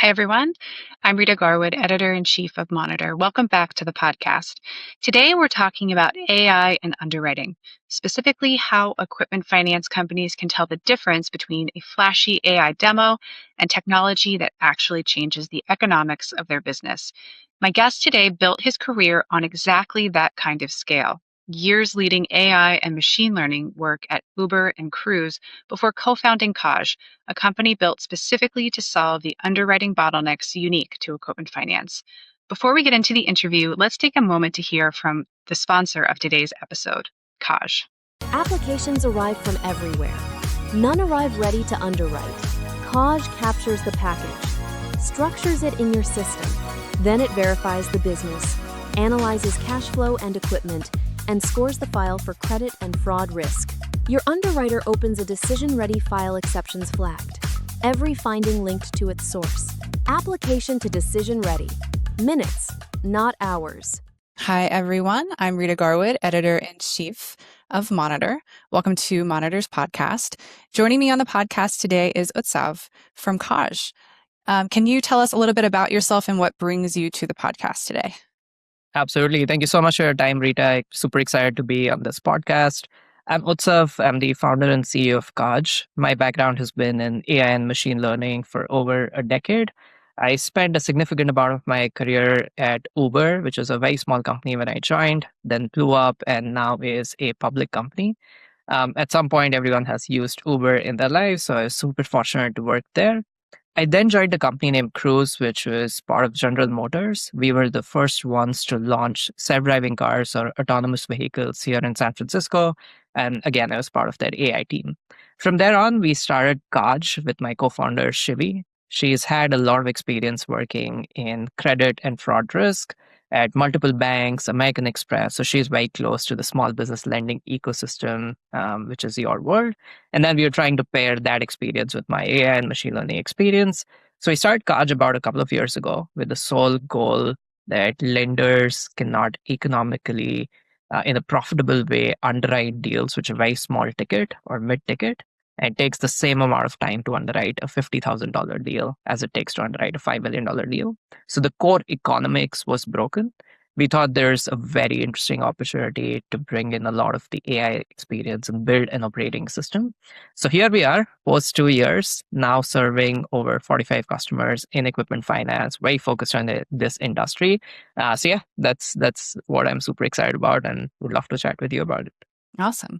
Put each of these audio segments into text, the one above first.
Hi, everyone. I'm Rita Garwood, Editor-in-Chief of Monitor. Welcome back to the podcast. Today, we're talking about AI and underwriting, specifically how equipment finance companies can tell the difference between a flashy AI demo and technology that actually changes the economics of their business. My guest today built his career on exactly that kind of scale. Years leading AI and machine learning work at Uber and Cruise before co founding Kaaj, a company built specifically to solve the underwriting bottlenecks unique to equipment finance. Before we get into the interview, let's take a moment to hear from the sponsor of today's episode, Kaaj. Applications arrive from everywhere. None arrive ready to underwrite. Kaaj captures the package, structures it in your system, then it verifies the business, analyzes cash flow and equipment, and scores the file for credit and fraud risk. Your underwriter opens a decision-ready file exceptions flagged, every finding linked to its source. Application to decision-ready. Minutes, not hours. Hi, everyone. I'm Rita Garwood, Editor-in-Chief of Monitor. Welcome to Monitor's podcast. Joining me on the podcast today is Utsav from Kaaj. Can you tell us a little bit about yourself and what brings you to the podcast today? Absolutely. Thank you so much for your time, Rita. I'm super excited to be on this podcast. I'm Utsav. I'm the founder and CEO of Kaaj. My background has been in AI and machine learning for over a decade. I spent a significant amount of my career at Uber, which was a very small company when I joined, then blew up and now is a public company. At some point, everyone has used Uber in their lives, so I was super fortunate to work there. I then joined a company named Cruise, which was part of General Motors. We were the first ones to launch self-driving cars or autonomous vehicles here in San Francisco. And again, I was part of that AI team. From there on, we started Kaaj with my co-founder, Shivi. She's had a lot of experience working in credit and fraud risk at multiple banks, American Express. So she's very close to the small business lending ecosystem, which is your world. And then we were trying to pair that experience with my AI and machine learning experience. So we started Kaaj about a couple of years ago with the sole goal that lenders cannot economically, in a profitable way, underwrite deals which are very small ticket or mid ticket. And it takes the same amount of time to underwrite a $50,000 deal as it takes to underwrite a $5 million deal. So the core economics was broken. We thought there's a very interesting opportunity to bring in a lot of the AI experience and build an operating system. So here we are, post 2 years, now serving over 45 customers in equipment finance, very focused on this industry. So yeah, that's what I'm super excited about and would love to chat with you about it. Awesome.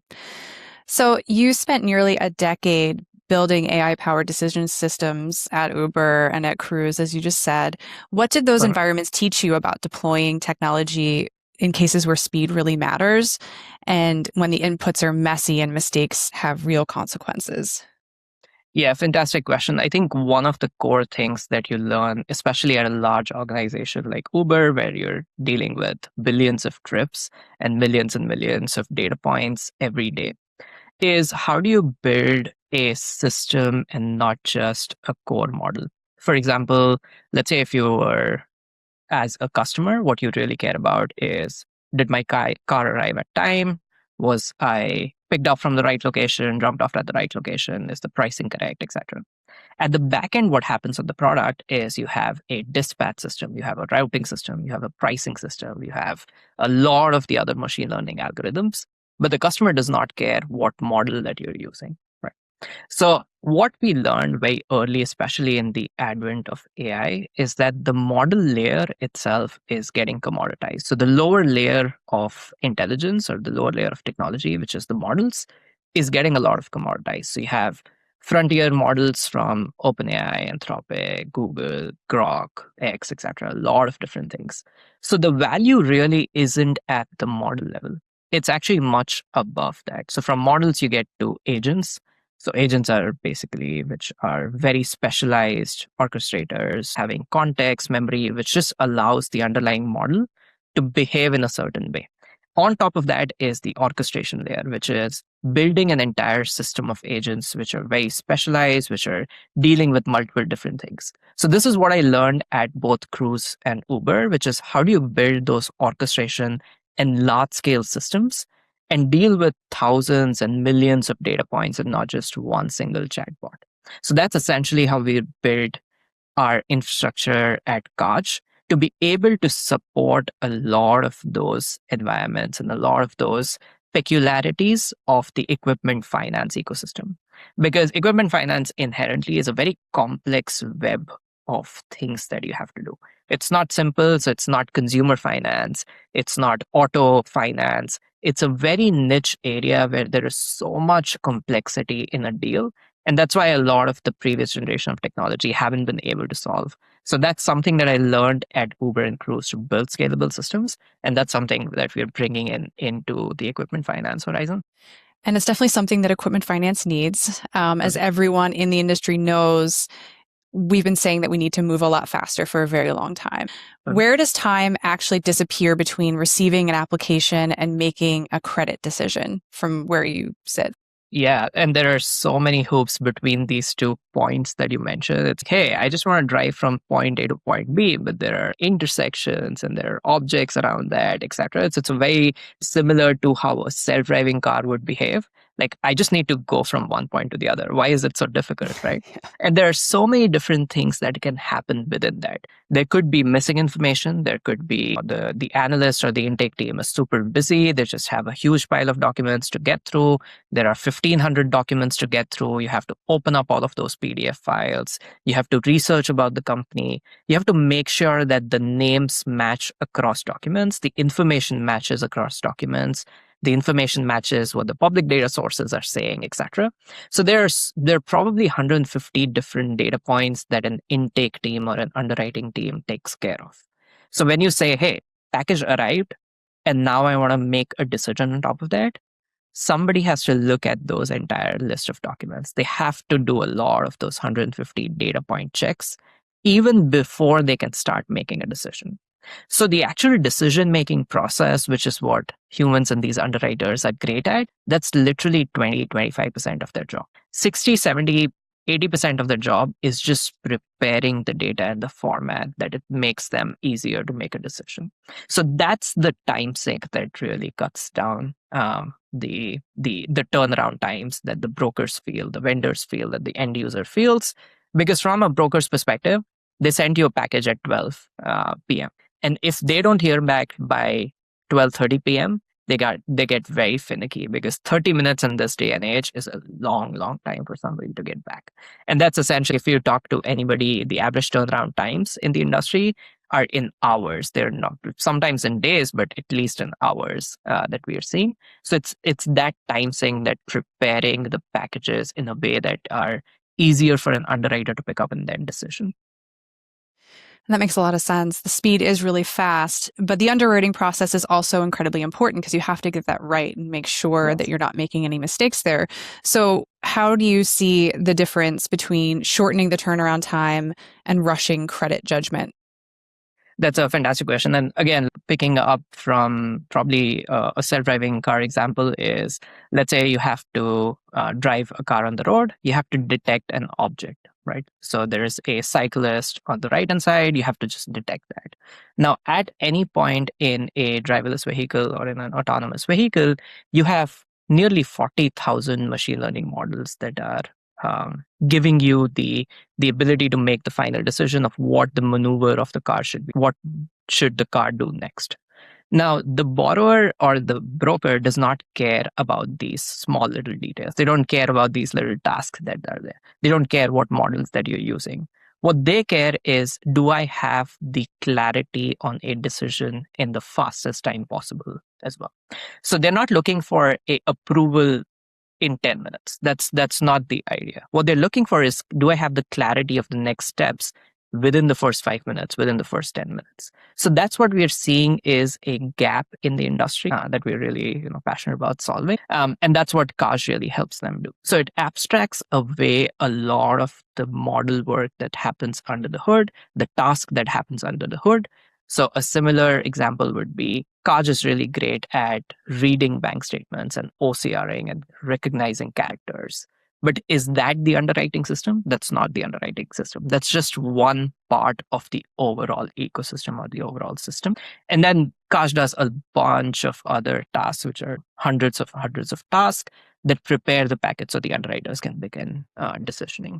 So you spent nearly a decade building AI-powered decision systems at Uber and at Cruise, as you just said. What did those environments teach you about deploying technology in cases where speed really matters and when the inputs are messy and mistakes have real consequences? Yeah, fantastic question. I think one of the core things that you learn, especially at a large organization like Uber, where you're dealing with billions of trips and millions of data points every day, is how do you build a system and not just a core model? For example, let's say if you were, as a customer, what you really care about is, did my car arrive at time? Was I picked up from the right location, dropped off at the right location? Is the pricing correct, etc.? At the back end, what happens on the product is you have a dispatch system, you have a routing system, you have a pricing system, you have a lot of the other machine learning algorithms, but the customer does not care what model that you're using, right? So what we learned very early, especially in the advent of AI, is that the model layer itself is getting commoditized. So the lower layer of intelligence or the lower layer of technology, which is the models, is getting a lot of commoditized. So you have frontier models from OpenAI, Anthropic, Google, Grok, X, etc. A lot of different things. So the value really isn't at the model level. It's actually much above that. So from models, you get to agents. So agents are basically, which are very specialized orchestrators having context, memory, which just allows the underlying model to behave in a certain way. On top of that is the orchestration layer, which is building an entire system of agents which are very specialized, which are dealing with multiple different things. So this is what I learned at both Cruise and Uber, which is how do you build those orchestration and large-scale systems and deal with thousands and millions of data points and not just one single chatbot. So that's essentially how we build our infrastructure at Kaaj to be able to support a lot of those environments and a lot of those peculiarities of the equipment finance ecosystem. Because equipment finance inherently is a very complex web of things that you have to do. It's not simple, so it's not consumer finance, it's not auto finance. It's a very niche area where there is so much complexity in a deal. And that's why a lot of the previous generation of technology haven't been able to solve. So that's something that I learned at Uber and Cruise to build scalable systems. And that's something that we're bringing into the equipment finance horizon. And it's definitely something that equipment finance needs. As everyone in the industry knows, we've been saying that we need to move a lot faster for a very long time. Where does time actually disappear between receiving an application and making a credit decision from where you sit? Yeah, and there are so many hoops between these 2 points that you mentioned. It's, hey, I just want to drive from point A to point B, but there are intersections and there are objects around that, etc. It's very similar to how a self-driving car would behave. Like, I just need to go from one point to the other. Why is it so difficult, right? And there are so many different things that can happen within that. There could be missing information. There could be the analyst or the intake team is super busy. They just have a huge pile of documents to get through. There are 1,500 documents to get through. You have to open up all of those PDF files. You have to research about the company. You have to make sure that the names match across documents, the information matches across documents, the information matches what the public data sources are saying, etc. So there are probably 150 different data points that an intake team or an underwriting team takes care of. So when you say, hey, package arrived, and now I want to make a decision on top of that, somebody has to look at those entire list of documents. They have to do a lot of those 150 data point checks even before they can start making a decision. So the actual decision-making process, which is what humans and these underwriters are great at, that's literally 20, 25% of their job. 60, 70, 80% of their job is just preparing the data in the format that it makes them easier to make a decision. So that's the time sink that really cuts down the turnaround times that the brokers feel, the vendors feel, that the end user feels. Because from a broker's perspective, they send you a package at 12 p.m. And if they don't hear back by 12:30 p.m., they get very finicky, because 30 minutes in this day and age is a long, long time for somebody to get back. And that's essentially, if you talk to anybody, the average turnaround times in the industry are in hours. They're not sometimes in days, but at least in hours that we are seeing. So it's that time saying that preparing the packages in a way that are easier for an underwriter to pick up in that decision. That makes a lot of sense. The speed is really fast, but the underwriting process is also incredibly important because you have to get that right and make sure that you're not making any mistakes there. So how do you see the difference between shortening the turnaround time and rushing credit judgment? That's a fantastic question. And again, picking up from probably a self-driving car example is, let's say you have to drive a car on the road. You have to detect an object, right? So there is a cyclist on the right-hand side. You have to just detect that. Now, at any point in a driverless vehicle or in an autonomous vehicle, you have nearly 40,000 machine learning models that are giving you the ability to make the final decision of what the maneuver of the car should be. What should the car do next? Now, the borrower or the broker does not care about these small little details. They don't care about these little tasks that are there. They don't care what models that you're using. What they care is, do I have the clarity on a decision in the fastest time possible as well? So they're not looking for a approval in 10 minutes. That's not the idea. What they're looking for is, do I have the clarity of the next steps within the first 5 minutes, within the first 10 minutes? So that's what we are seeing is a gap in the industry that we're really passionate about solving. And that's what Kaaj really helps them do. So it abstracts away a lot of the model work that happens under the hood, the task that happens under the hood. So a similar example would be, Kaaj is really great at reading bank statements and OCRing and recognizing characters. But is that the underwriting system? That's not the underwriting system. That's just one part of the overall ecosystem or the overall system. And then Kaaj does a bunch of other tasks, which are hundreds of tasks that prepare the packet so the underwriters can begin decisioning.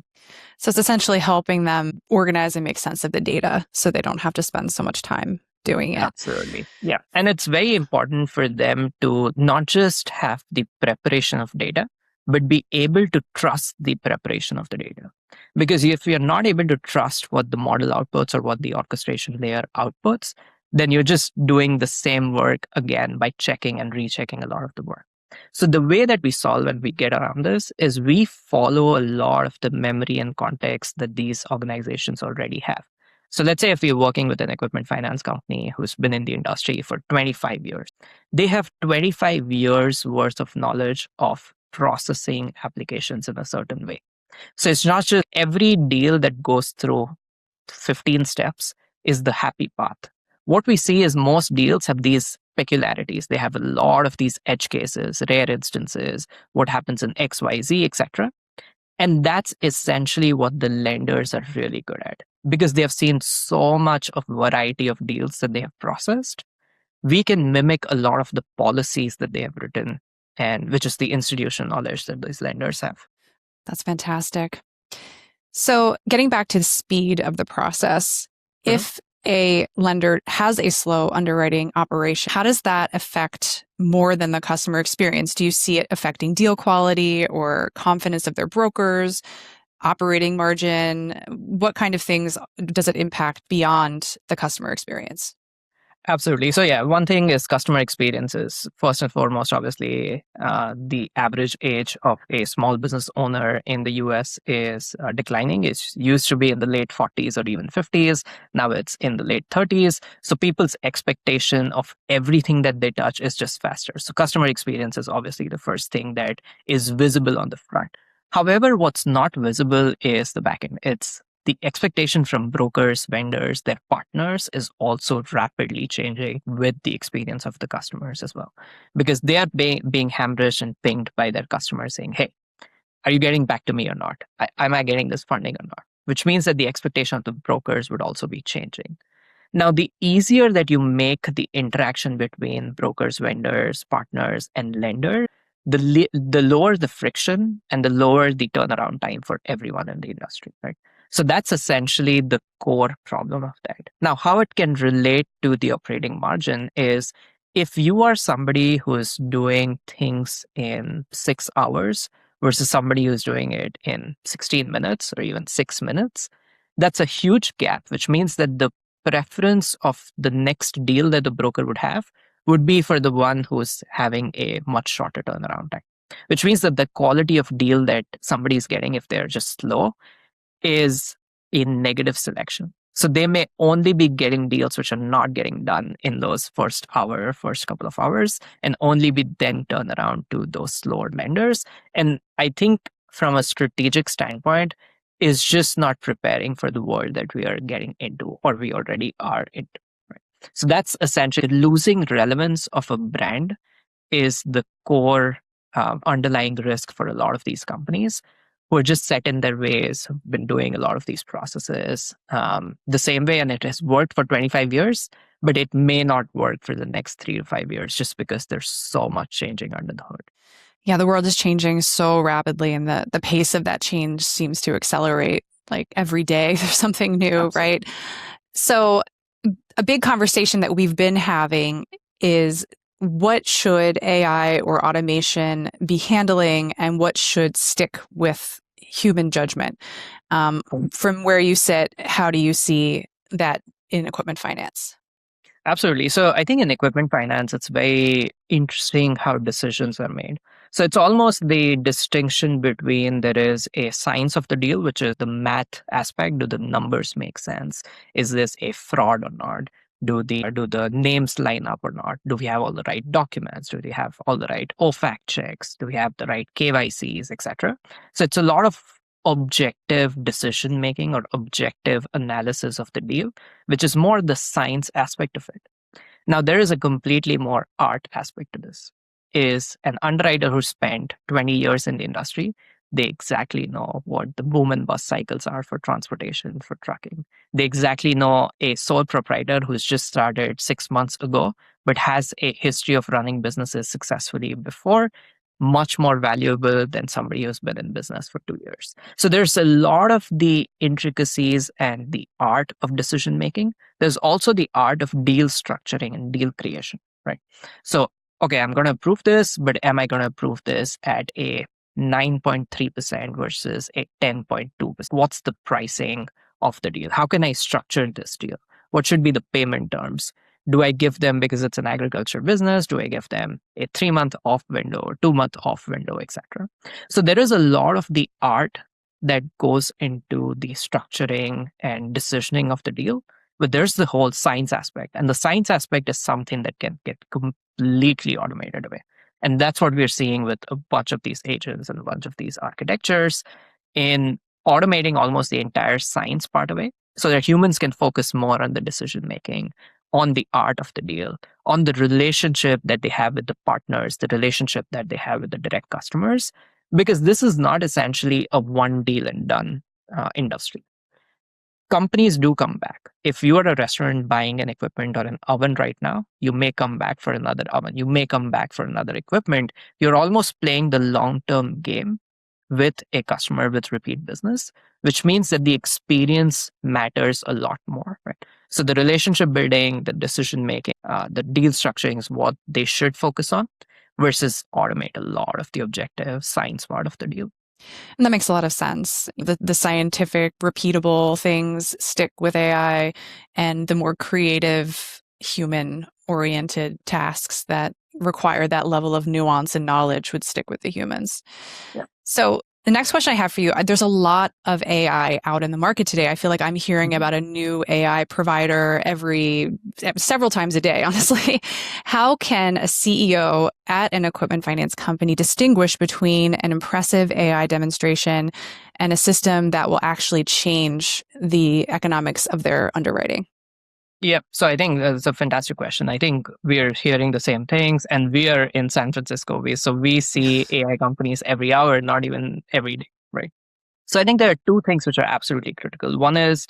So it's essentially helping them organize and make sense of the data so they don't have to spend so much time doing it. Absolutely. Yeah. And it's very important for them to not just have the preparation of data, but be able to trust the preparation of the data. Because if you're not able to trust what the model outputs or what the orchestration layer outputs, then you're just doing the same work again by checking and rechecking a lot of the work. So the way that we solve and we get around this is we follow a lot of the memory and context that these organizations already have. So let's say if we're working with an equipment finance company who's been in the industry for 25 years, they have 25 years worth of knowledge of processing applications in a certain way. So it's not just every deal that goes through 15 steps is the happy path. What we see is most deals have these peculiarities. They have a lot of these edge cases, rare instances, what happens in X, Y, Z, etc. And that's essentially what the lenders are really good at because they have seen so much of variety of deals that they have processed. We can mimic a lot of the policies that they have written, and which is the institutional knowledge that these lenders have. That's fantastic. So getting back to the speed of the process, if a lender has a slow underwriting operation, how does that affect more than the customer experience? Do you see it affecting deal quality or confidence of their brokers, operating margin? What kind of things does it impact beyond the customer experience? Absolutely. So yeah, one thing is customer experiences. First and foremost, obviously, the average age of a small business owner in the US is declining. It used to be in the late 40s or even 50s. Now it's in the late 30s. So people's expectation of everything that they touch is just faster. So customer experience is obviously the first thing that is visible on the front. However, what's not visible is the backend. It's the expectation from brokers, vendors, their partners is also rapidly changing with the experience of the customers as well. Because they are being hemorrhaged and pinged by their customers saying, hey, are you getting back to me or not? Am I getting this funding or not? Which means that the expectation of the brokers would also be changing. Now, the easier that you make the interaction between brokers, vendors, partners, and lenders, the lower the friction and the lower the turnaround time for everyone in the industry, right? So that's essentially the core problem of that. Now, how it can relate to the operating margin is if you are somebody who is doing things in 6 hours versus somebody who's doing it in 16 minutes or even 6 minutes, that's a huge gap, which means that the preference of the next deal that the broker would have would be for the one who's having a much shorter turnaround time, which means that the quality of deal that somebody's getting, if they're just slow, is in negative selection. So they may only be getting deals which are not getting done in those first couple of hours, and only be then turned around to those slower lenders. And I think from a strategic standpoint, is just not preparing for the world that we are getting into or we already are into. Right? So that's essentially losing relevance of a brand is the core underlying risk for a lot of these companies who are just set in their ways, have been doing a lot of these processes the same way, and it has worked for 25 years, but it may not work for the next 3 to 5 years just because there's so much changing under the hood. Yeah, the world is changing so rapidly, and the pace of that change seems to accelerate. Like every day, there's something new, Absolutely. right? So, a big conversation that we've been having is what should AI or automation be handling, and what should stick with human judgment? From where you sit, how do you see that in equipment finance? Absolutely. So I think in equipment finance, it's very interesting how decisions are made. So it's almost the distinction between there is a science of the deal, which is the math aspect. Do the numbers make sense? Is this a fraud or not? Do the names line up or not? Do we have all the right documents? Do we have all the right OFAC checks? Do we have the right KYCs, etc.? So it's a lot of objective decision making or objective analysis of the deal, which is more the science aspect of it. Now, there is a completely more art aspect to this. Is an underwriter who spent 20 years in the industry, they exactly know what the boom and bust cycles are for transportation, for trucking. They exactly know a sole proprietor who's just started 6 months ago but has a history of running businesses successfully before, much more valuable than somebody who's been in business for 2 years. So there's a lot of the intricacies and the art of decision making. There's also the art of deal structuring and deal creation, right? So, okay, I'm going to approve this, but am I going to approve this at a 9.3% versus a 10.2%? What's the pricing of the deal? How can I structure this deal? What should be the payment terms? Do I give them, because it's an agriculture business, do I give them a 3-month off window or 2-month off window, etc.? So there is a lot of the art that goes into the structuring and decisioning of the deal, but there's the whole science aspect. And the science aspect is something that can get completely automated away. And that's what we're seeing with a bunch of these agents and a bunch of these architectures in automating almost the entire science part away so that humans can focus more on the decision making, on the art of the deal, on the relationship that they have with the partners, the relationship that they have with the direct customers, because this is not essentially a one deal and done industry. Companies do come back. If you are a restaurant buying an equipment or an oven right now, you may come back for another oven. You may come back for another equipment. You're almost playing the long-term game with a customer with repeat business, which means that the experience matters a lot more, right? So the relationship building, the decision making, the deal structuring is what they should focus on versus automate a lot of the objective science part of the deal. And that makes a lot of sense. The scientific, repeatable things stick with AI, and the more creative, human-oriented tasks that require that level of nuance and knowledge would stick with the humans. Yeah. So the next question I have for you, there's a lot of AI out in the market today. I feel like I'm hearing about a new AI provider several times a day, honestly. How can a CEO at an equipment finance company distinguish between an impressive AI demonstration and a system that will actually change the economics of their underwriting? Yeah, so I think that's a fantastic question. I think we're hearing the same things, and we are in San Francisco. So we see AI companies every hour, not even every day, right? So I think there are two things which are absolutely critical. One is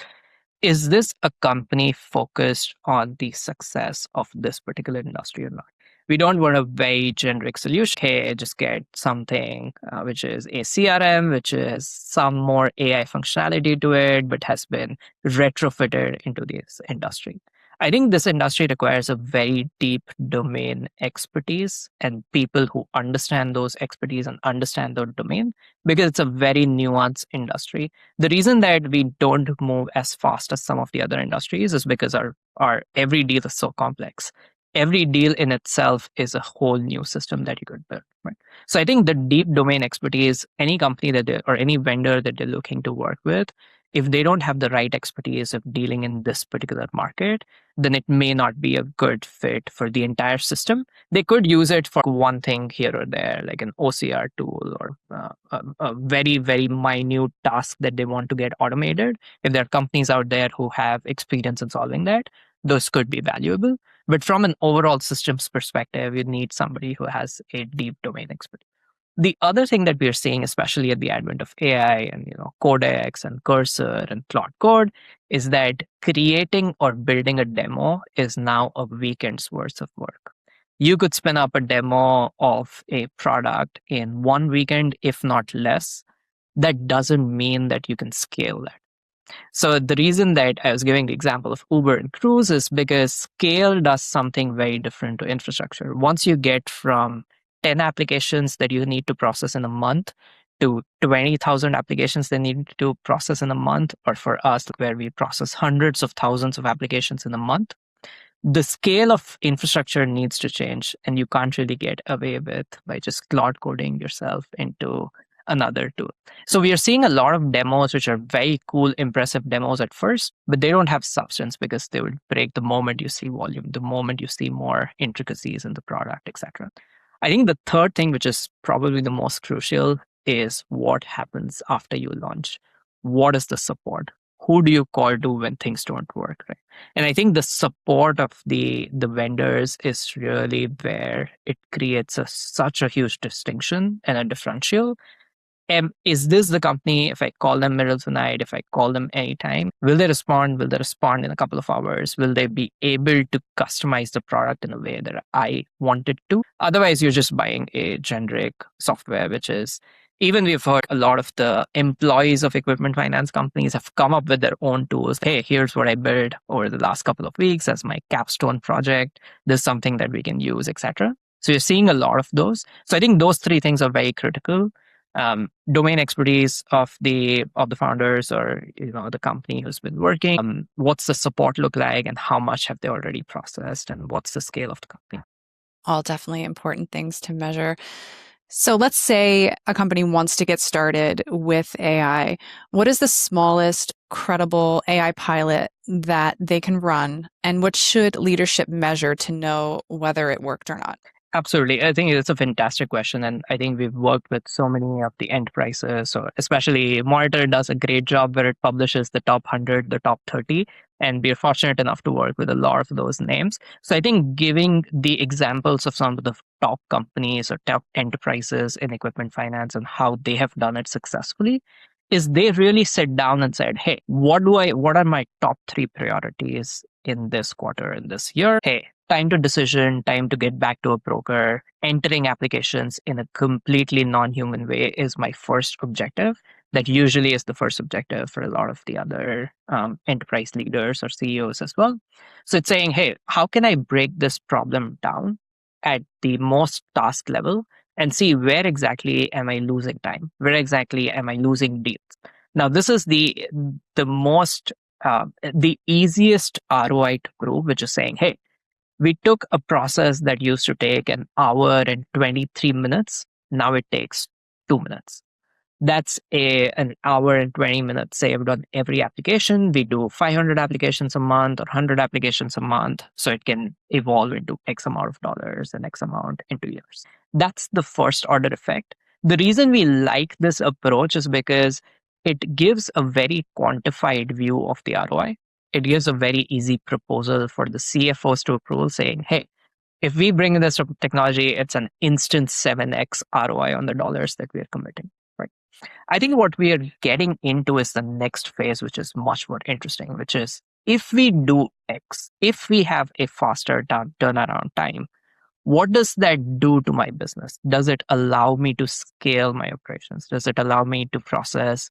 this a company focused on the success of this particular industry or not? We don't want a very generic solution. Hey, just get something which is a CRM, which is some more AI functionality to it, but has been retrofitted into this industry. I think this industry requires a very deep domain expertise and people who understand those expertise and understand the domain, because it's a very nuanced industry. The reason that we don't move as fast as some of the other industries is because our every deal is so complex. Every deal in itself is a whole new system that you could build, right? So I think the deep domain expertise, any company or any vendor that they're looking to work with, if they don't have the right expertise of dealing in this particular market, then it may not be a good fit for the entire system. They could use it for one thing here or there, like an OCR tool or a very, very minute task that they want to get automated. If there are companies out there who have experience in solving that, those could be valuable. But from an overall systems perspective, you need somebody who has a deep domain expertise. The other thing that we're seeing, especially at the advent of AI and Codex and Cursor and Claude Code, is that creating or building a demo is now a weekend's worth of work. You could spin up a demo of a product in one weekend, if not less. That doesn't mean that you can scale that. So the reason that I was giving the example of Uber and Cruise is because scale does something very different to infrastructure. Once you get from 10 applications that you need to process in a month to 20,000 applications they need to process in a month, or for us, where we process hundreds of thousands of applications in a month, the scale of infrastructure needs to change, and you can't really get away with by just cloud coding yourself into another tool. So we are seeing a lot of demos which are very cool, impressive demos at first, but they don't have substance because they would break the moment you see volume, the moment you see more intricacies in the product, etc. I think the third thing, which is probably the most crucial, is what happens after you launch. What is the support? Who do you call to when things don't work, right? And I think the support of the vendors is really where it creates such a huge distinction and a differential. is this the company? If I call them middle of the night, if I call them anytime, will they respond? Will they respond in a couple of hours? Will they be able to customize the product in a way that I want it to? Otherwise, you're just buying a generic software, which is, even we've heard a lot of the employees of equipment finance companies have come up with their own tools. Hey, here's what I built over the last couple of weeks as my capstone project. There's something that we can use, etc. So you're seeing a lot of those. So I think those three things are very critical. Domain expertise of the founders or the company who's been working. What's the support look like, and how much have they already processed, and what's the scale of the company? All definitely important things to measure. So let's say a company wants to get started with AI. What is the smallest credible AI pilot that they can run, and what should leadership measure to know whether it worked or not? Absolutely. I think it's a fantastic question. And I think we've worked with so many of the enterprises, so especially Monitor does a great job where it publishes the top 100, the top 30. And we're fortunate enough to work with a lot of those names. So I think giving the examples of some of the top companies or top enterprises in equipment finance and how they have done it successfully is they really sit down and said, hey, what are my top 3 priorities in this quarter, in this year? Hey, time to decision, time to get back to a broker, entering applications in a completely non-human way is my first objective. That usually is the first objective for a lot of the other enterprise leaders or CEOs as well. So it's saying, hey, how can I break this problem down at the most task level and see where exactly am I losing time? Where exactly am I losing deals? Now, this is the most, the easiest ROI to prove, which is saying, hey, we took a process that used to take an hour and 23 minutes. Now it takes 2 minutes. That's an hour and 20 minutes saved on every application. We do 500 applications a month or 100 applications a month. So it can evolve into X amount of dollars and X amount into years. That's the first order effect. The reason we like this approach is because it gives a very quantified view of the ROI. It gives a very easy proposal for the CFOs to approve, saying, hey, if we bring in this technology, it's an instant 7x ROI on the dollars that we are committing. Right. I think what we are getting into is the next phase, which is much more interesting, which is if we do X, if we have a faster turnaround time, what does that do to my business? Does it allow me to scale my operations? Does it allow me to process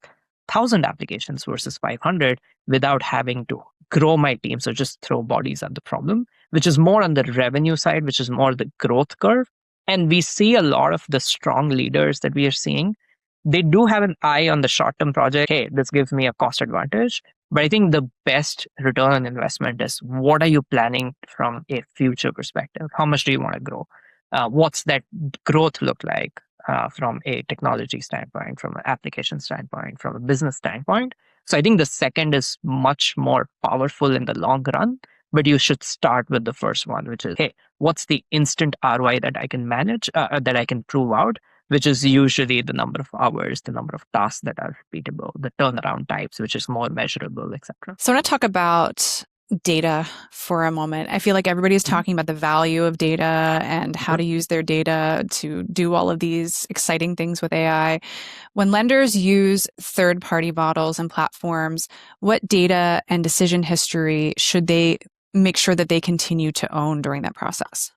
1,000 applications versus 500 without having to grow my team? So just throw bodies at the problem, which is more on the revenue side, which is more the growth curve. And we see a lot of the strong leaders that we are seeing. They do have an eye on the short-term project. Hey, this gives me a cost advantage. But I think the best return on investment is what are you planning from a future perspective? How much do you want to grow? What's that growth look like from a technology standpoint, from an application standpoint, from a business standpoint? So I think the second is much more powerful in the long run, but you should start with the first one, which is, hey, what's the instant ROI that I can manage, that I can prove out? Which is usually the number of hours, the number of tasks that are repeatable, the turnaround types, which is more measurable, etc. So I want to talk about data for a moment. I feel like everybody's talking about the value of data and how to use their data to do all of these exciting things with AI. When lenders use third-party models and platforms, what data and decision history should they make sure that they continue to own during that process?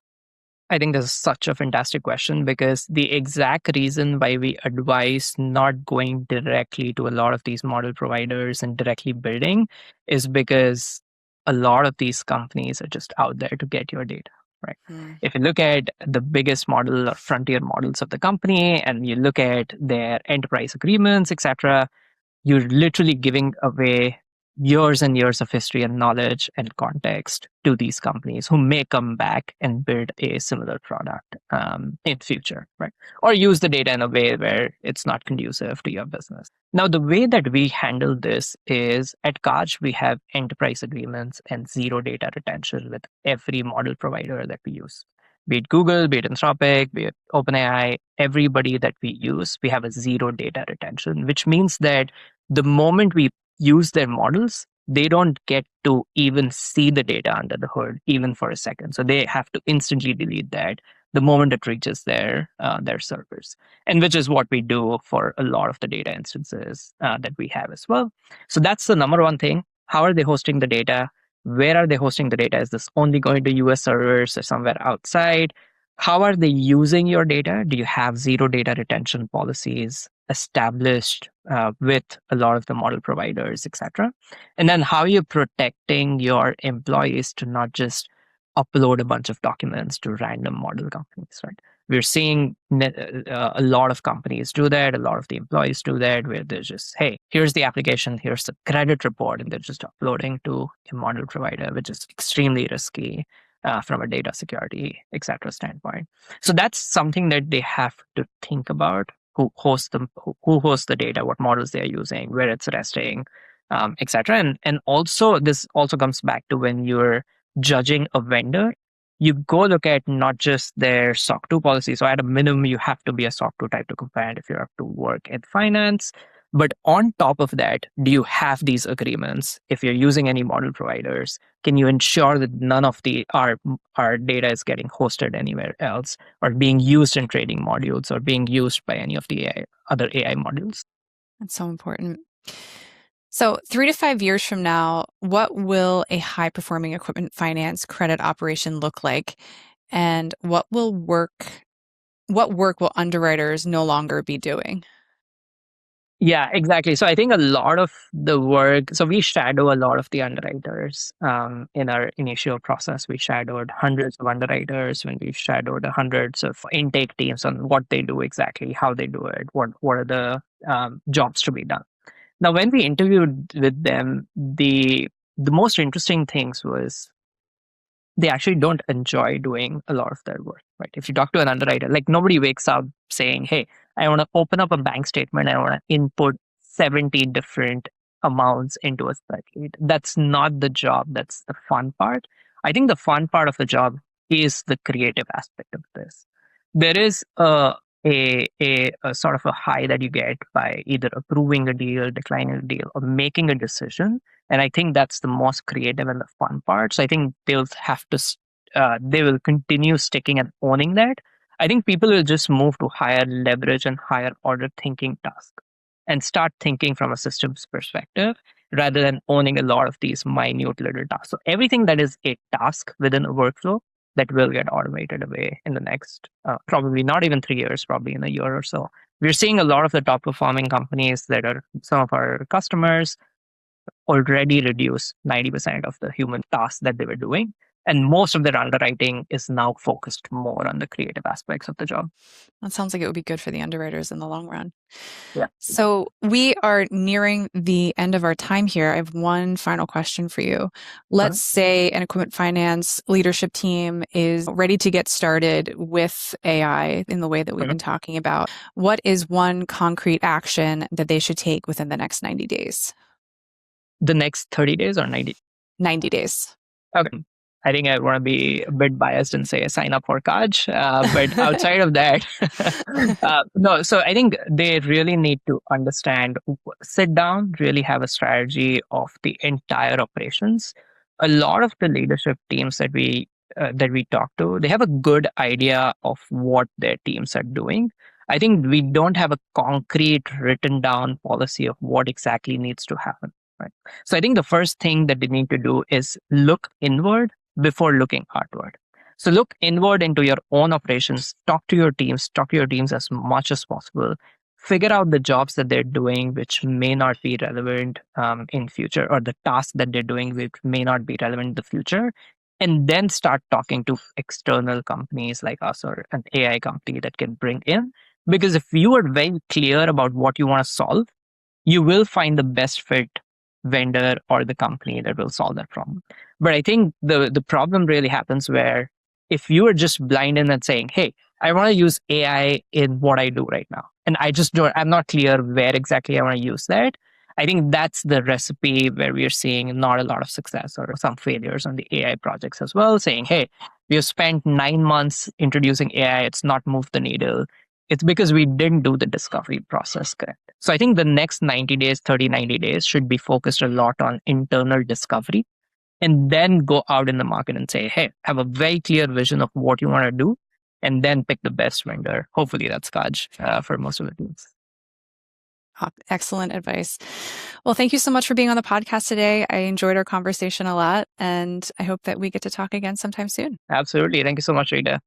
I think this is such a fantastic question because the exact reason why we advise not going directly to a lot of these model providers and directly building is because a lot of these companies are just out there to get your data, right? If you look at the biggest model or frontier models of the company and you look at their enterprise agreements, etc., you're literally giving away years and years of history and knowledge and context to these companies who may come back and build a similar product in future, right? Or use the data in a way where it's not conducive to your business. Now, the way that we handle this is at Kaaj, we have enterprise agreements and zero data retention with every model provider that we use. Be it Google, be it Anthropic, be it OpenAI, everybody that we use, we have a zero data retention, which means that the moment we use their models, they don't get to even see the data under the hood, even for a second. So they have to instantly delete that the moment it reaches their servers, and which is what we do for a lot of the data instances that we have as well. So that's the number one thing. How are they hosting the data? Where are they hosting the data? Is this only going to US servers or somewhere outside? How are they using your data? Do you have zero data retention policies established with a lot of the model providers, etc.? And then how are you protecting your employees to not just upload a bunch of documents to random model companies, right? We're seeing a lot of companies do that. A lot of the employees do that, where they're just, hey, here's the application, here's the credit report, and they're just uploading to a model provider, which is extremely risky from a data security, etc. standpoint. So that's something that they have to think about. Who hosts the data, what models they are using, where it's resting, etc. And also this also comes back to when you're judging a vendor, you go look at not just their SOC 2 policy. So at a minimum, you have to be a SOC 2 type 2 compliant if you have to work in finance. But on top of that, do you have these agreements? If you're using any model providers, can you ensure that none of our data is getting hosted anywhere else or being used in trading modules or being used by any of the other AI modules? That's so important. So 3 to 5 years from now, what will a high-performing equipment finance credit operation look like? And what work will underwriters no longer be doing? Yeah, exactly. So I think a lot of the work, so we shadow a lot of the underwriters in our initial process. We shadowed hundreds of underwriters when we shadowed hundreds of intake teams on what they do exactly, how they do it, what are the jobs to be done. Now, when we interviewed with them, the most interesting things was they actually don't enjoy doing a lot of their work, right? If you talk to an underwriter, like nobody wakes up saying, hey, I want to open up a bank statement. I want to input 70 different amounts into a spreadsheet. That's not the job. That's the fun part. I think the fun part of the job is the creative aspect of this. There is a sort of a high that you get by either approving a deal, declining a deal, or making a decision. And I think that's the most creative and the fun part. So I think they'll have to, they will continue sticking and owning that. I think people will just move to higher leverage and higher order thinking tasks and start thinking from a systems perspective rather than owning a lot of these minute little tasks. So everything that is a task within a workflow that will get automated away in the next, probably not even 3 years, probably in a year or so. We're seeing a lot of the top performing companies that are some of our customers already reduce 90% of the human tasks that they were doing. And most of their underwriting is now focused more on the creative aspects of the job. That sounds like it would be good for the underwriters in the long run. Yeah. So we are nearing the end of our time here. I have one final question for you. Let's say an equipment finance leadership team is ready to get started with AI in the way that we've been talking about. What is one concrete action that they should take within the next 90 days? The next 30 days or 90? 90 days. Okay. I think I want to be a bit biased and say sign up for Kaaj. But outside of that, no. So I think they really need to understand, sit down, really have a strategy of the entire operations. A lot of the leadership teams that we talk to, they have a good idea of what their teams are doing. I think we don't have a concrete written down policy of what exactly needs to happen. Right. So I think the first thing that they need to do is look inward before looking outward. So look inward into your own operations, talk to your teams as much as possible, figure out the jobs that they're doing which may not be relevant in future, or the tasks that they're doing which may not be relevant in the future, and then start talking to external companies like us or an AI company that can bring in. Because if you are very clear about what you want to solve, you will find the best fit vendor or the company that will solve that problem. But I think the problem really happens where if you are just blind in and saying, hey, I want to use AI in what I do right now, and I'm not clear where exactly I want to use that. I think that's the recipe where we are seeing not a lot of success or some failures on the AI projects as well, saying, hey, we have spent 9 months introducing AI, it's not moved the needle. It's because we didn't do the discovery process correct. So I think the next 90 days, 90 days should be focused a lot on internal discovery, and then go out in the market and say, hey, have a very clear vision of what you want to do, and then pick the best vendor. Hopefully that's Kaaj for most of the teams. Excellent advice. Well, thank you so much for being on the podcast today. I enjoyed our conversation a lot, and I hope that we get to talk again sometime soon. Absolutely. Thank you so much, Rita.